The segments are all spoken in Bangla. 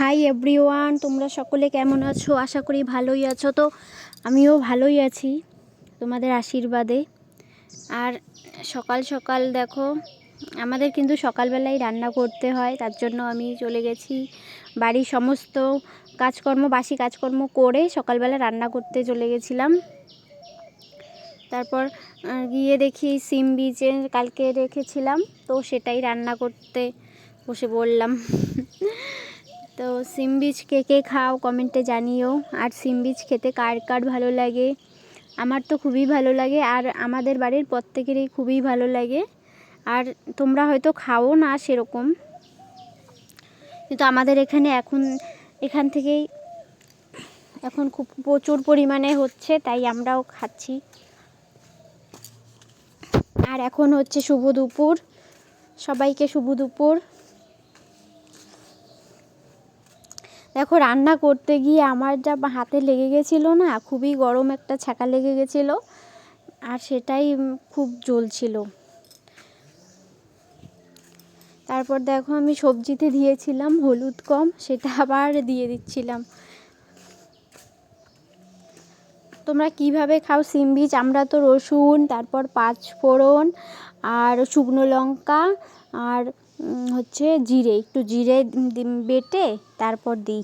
হাই এভরিওয়ান, তোমরা সকলে কেমন আছো? আশা করি ভালোই আছো। তো আমিও ভালোই আছি তোমাদের আশীর্বাদে। আর সকাল সকাল দেখো, আমাদের কিন্তু সকালবেলায় রান্না করতে হয়, তার জন্য আমি চলে গেছি বাড়ির সমস্ত কাজকর্ম, বাসি কাজকর্ম করে সকালবেলা রান্না করতে চলে গেছিলাম। তারপর গিয়ে দেখি সিম বীজে কালকে রেখেছিলাম, তো সেটাই রান্না করতে বসে বললাম। তো সিম বীজ কে কে খাও কমেন্টে জানিও। আর সিম বীজ খেতে কার কার ভালো লাগে? আমার তো খুবই ভালো লাগে, আর আমাদের বাড়ির প্রত্যেকেরই খুবই ভালো লাগে। আর তোমরা হয়তো খাও না সেরকম, কিন্তু আমাদের এখানে এখান থেকেই এখন খুব প্রচুর পরিমাণে হচ্ছে, তাই আমরাও খাচ্ছি। আর এখন হচ্ছে শুভ দুপুর, সবাইকে শুভ দুপুর। দেখো, রান্না করতে গিয়ে আমার যা হাতে লেগে গেছিলো না, খুবই গরম একটা ছ্যাঁকা লেগে গেছিলো, আর সেটাই খুব জ্বলছিল। তারপর দেখো, আমি সবজিতে দিয়েছিলাম হলুদ কম, সেটা আবার দিয়ে দিচ্ছিলাম। তোমরা কিভাবে খাও সিম বীজ? আমরা তো রসুন, তারপর 5 ফোড়ন আর শুকনো লঙ্কা আর হচ্ছে জিরে, একটু জিরে বেটে তারপর দিই।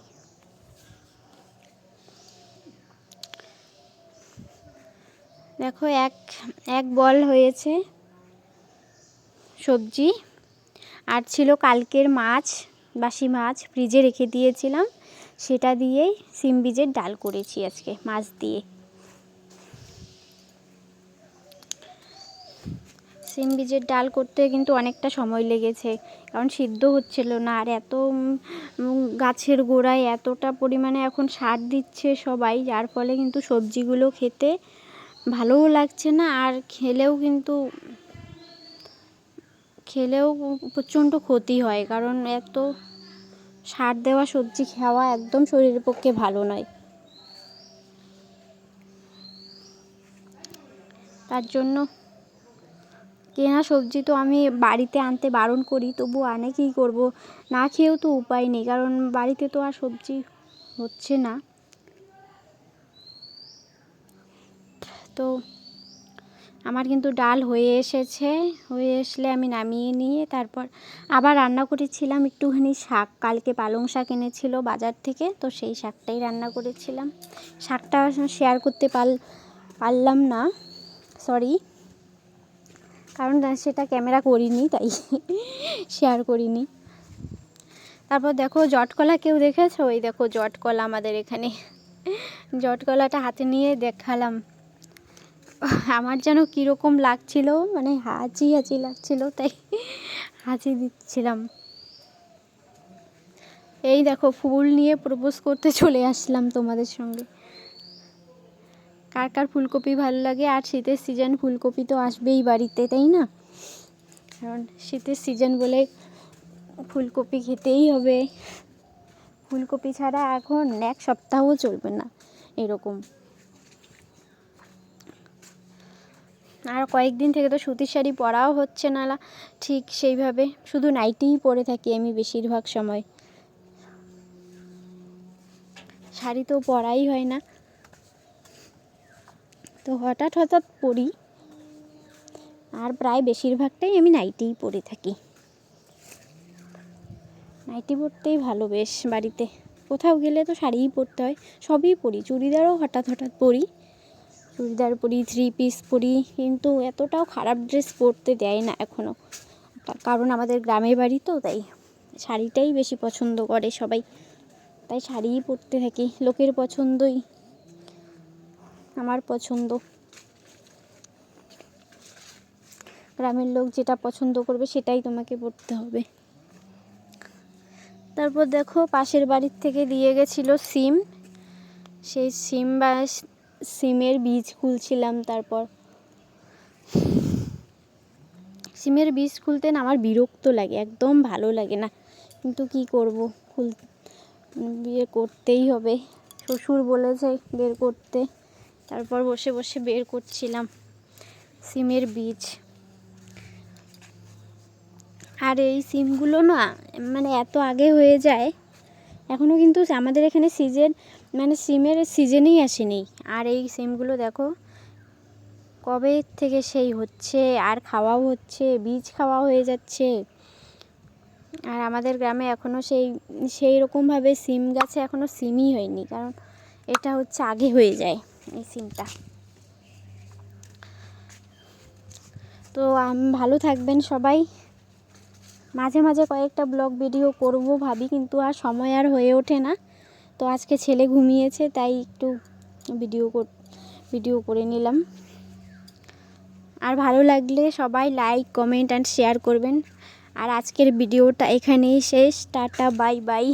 দেখো, এক বল হয়েছে সবজি। আর ছিল কালকের মাছ, বাসি মাছ ফ্রিজে রেখে দিয়েছিলাম, সেটা দিয়েই সিম বীজের ডাল করেছি আজকে মাছ দিয়ে। সিম বীজের ডাল করতে কিন্তু অনেকটা সময় লেগেছে, কারণ সিদ্ধ হচ্ছিল না। আর এত গাছের গোড়ায় এতটা পরিমাণে এখন সার দিচ্ছে সবাই, যার ফলে কিন্তু সবজিগুলো খেতে ভালোও লাগছে না, আর খেলেও প্রচণ্ড ক্ষতি হয়, কারণ এত সার দেওয়া সবজি খাওয়া একদম শরীরের পক্ষে ভালো নয়। তার জন্য কেনা সবজি তো আমি বাড়িতে আনতে বারণ করি, তবু আনে কী করব, না খেয়েও তো উপায় নেই, কারণ বাড়িতে তো আর সবজি হচ্ছে না। তো আমার কিন্তু ডাল হয়ে এসেছে, হয়ে আসলে আমি নামিয়ে নিয়ে তারপর আবার রান্না করেছিলাম একটুখানি শাক। কালকে পালং শাক এনেছিল বাজার থেকে, তো সেই শাকটাই রান্না করেছিলাম। শাকটা শেয়ার করতে পারলাম না, সরি, কারণ সেটা ক্যামেরা করিনি, তাই শেয়ার করিনি। তারপর দেখো, জটকলা কেউ দেখেছো? ওই দেখো জটকলা আমাদের এখানে। জটকলাটা হাতে নিয়ে দেখালাম, আমার যেন কীরকম লাগছিল, মানে হাঁচি হাঁচি লাগছিল, তাই হাঁচি দিচ্ছিলাম। এই দেখো, ফুল নিয়ে প্রপোজ করতে চলে আসলাম তোমাদের সঙ্গে। কার কার ফুলকপি ভালো লাগে? আর শীতের সিজন, ফুলকপি তো আসবেই বাড়িতে, তাই না? কারণ শীতের সিজন বলে ফুলকপি খেতেই হবে। ফুলকপি ছাড়া এখন এক সপ্তাহও চলবে না এরকম। আর কয়েকদিন থেকে তো সুতির শাড়ি পরাও হচ্ছে না ঠিক সেইভাবে, শুধু নাইটিই পরে থাকি আমি বেশিরভাগ সময়, শাড়ি তো পরাই হয় না। তো হঠাৎ হঠাৎ পরি, আর প্রায় বেশিরভাগটাই আমি নাইটিই পরে থাকি। নাইটি পরতেই ভালো বেশ, বাড়িতে কোথাও গেলে তো শাড়িই পরতে হয়। সবই পরি, চুড়িদারও হঠাৎ হঠাৎ পরি, চুড়িদার পরি, 3 পিস পরি, কিন্তু এতটাও খারাপ ড্রেস পরতে দেয় না এখনও, কারণ আমাদের গ্রামের বাড়ি তো, তাই শাড়িটাই বেশি পছন্দ করে সবাই, তাই শাড়িই পরতে থাকি। লোকের পছন্দই আমার পছন্দ, গ্রামের লোক যেটা পছন্দ করবে সেটাই তোমাকে পরতে হবে। তারপর দেখো, পাশের বাড়ির থেকে দিয়ে গেছিলো সিম, সেই সিমের বীজ খুলছিলাম। তারপর সিমের বীজ খুলতে না আমার বিরক্ত লাগে, একদম ভালো লাগে না, কিন্তু কি করব, বিয়ে করতেই হবে, শ্বশুর বলেছে বের করতে। তারপর বসে বসে বের করছিলাম সিমের বীজ। আর এই সিমগুলো না, মানে এত আগে হয়ে যায়, এখনও কিন্তু আমাদের এখানে সিজন মানে সিমের সিজনেই আসেনি। আর এই সিমগুলো দেখো কবে থেকে সেই হচ্ছে, আর খাওয়াও হচ্ছে, বীজ খাওয়া হয়ে যাচ্ছে। আর আমাদের গ্রামে এখনও সেই রকমভাবে সিম গাছে এখনও সিমই হয়নি, কারণ এটা হচ্ছে আগে হয়ে যায় এই সিমটা। তো ভালো থাকবেন সবাই। মাঝে মাঝে কয়েকটা ব্লগ ভিডিও করব ভাবি, কিন্তু আর সময় আর হয়ে ওঠে না। তো আজকে ছেলে ঘুমিয়েছে তাই একটু ভিডিও করে নিলাম। আর ভালো লাগলে সবাই লাইক, কমেন্ট অ্যান্ড শেয়ার করবেন। আর আজকের ভিডিওটা এখানেই শেষ। Tata, bye bye.